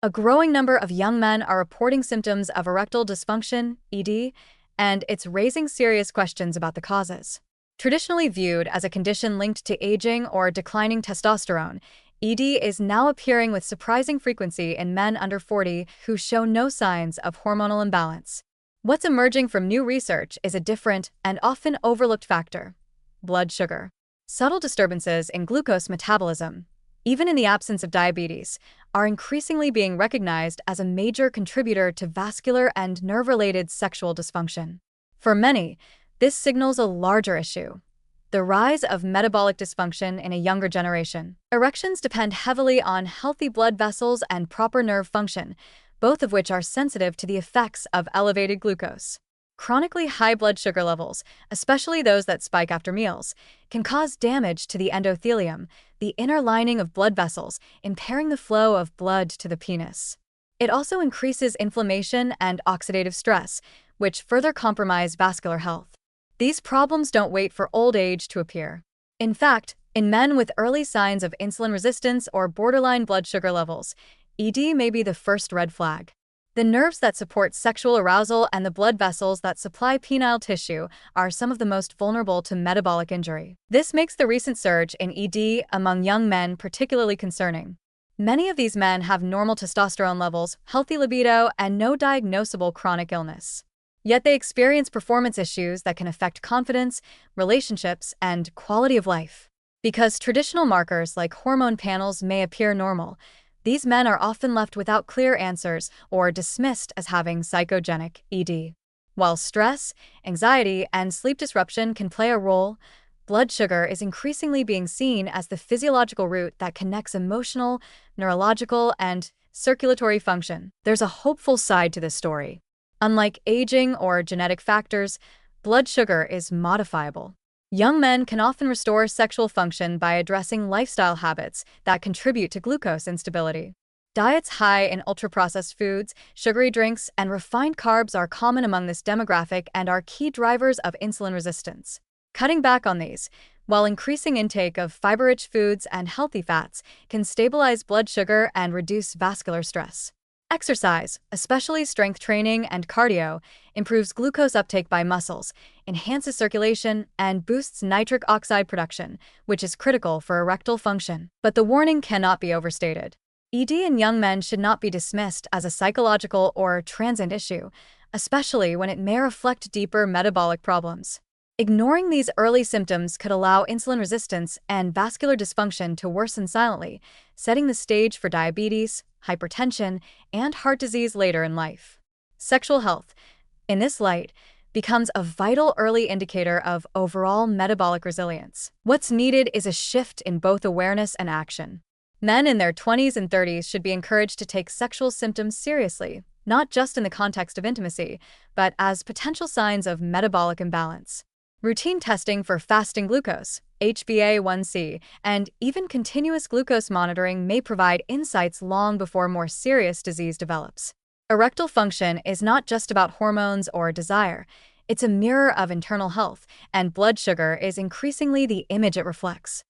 A growing number of young men are reporting symptoms of erectile dysfunction, ED, and it's raising serious questions about the causes. Traditionally viewed as a condition linked to aging or declining testosterone, ED is now appearing with surprising frequency in men under 40 who show no signs of hormonal imbalance. What's emerging from new research is a different and often overlooked factor: blood sugar. Subtle disturbances in glucose metabolism, even in the absence of diabetes, are increasingly being recognized as a major contributor to vascular and nerve-related sexual dysfunction. For many, this signals a larger issue: the rise of metabolic dysfunction in a younger generation. Erections depend heavily on healthy blood vessels and proper nerve function, both of which are sensitive to the effects of elevated glucose. Chronically high blood sugar levels, especially those that spike after meals, can cause damage to the endothelium, the inner lining of blood vessels, impairing the flow of blood to the penis. It also increases inflammation and oxidative stress, which further compromise vascular health. These problems don't wait for old age to appear. In fact, in men with early signs of insulin resistance or borderline blood sugar levels, ED may be the first red flag. The nerves that support sexual arousal and the blood vessels that supply penile tissue are some of the most vulnerable to metabolic injury. This makes the recent surge in ED among young men particularly concerning. Many of these men have normal testosterone levels, healthy libido, and no diagnosable chronic illness. Yet they experience performance issues that can affect confidence, relationships, and quality of life. Because traditional markers like hormone panels may appear normal, these men are often left without clear answers or dismissed as having psychogenic ED. While stress, anxiety, and sleep disruption can play a role, blood sugar is increasingly being seen as the physiological route that connects emotional, neurological, and circulatory function. There's a hopeful side to this story. Unlike aging or genetic factors, blood sugar is modifiable. Young men can often restore sexual function by addressing lifestyle habits that contribute to glucose instability. Diets high in ultra-processed foods, sugary drinks, and refined carbs are common among this demographic and are key drivers of insulin resistance. Cutting back on these, while increasing intake of fiber-rich foods and healthy fats, can stabilize blood sugar and reduce vascular stress. Exercise, especially strength training and cardio, improves glucose uptake by muscles, enhances circulation, and boosts nitric oxide production, which is critical for erectile function. But the warning cannot be overstated. ED in young men should not be dismissed as a psychological or transient issue, especially when it may reflect deeper metabolic problems. Ignoring these early symptoms could allow insulin resistance and vascular dysfunction to worsen silently, setting the stage for diabetes, hypertension, and heart disease later in life. Sexual health, in this light, becomes a vital early indicator of overall metabolic resilience. What's needed is a shift in both awareness and action. Men in their 20s and 30s should be encouraged to take sexual symptoms seriously, not just in the context of intimacy, but as potential signs of metabolic imbalance. Routine testing for fasting glucose, HbA1c, and even continuous glucose monitoring may provide insights long before more serious disease develops. Erectile function is not just about hormones or desire, it's a mirror of internal health, and blood sugar is increasingly the image it reflects.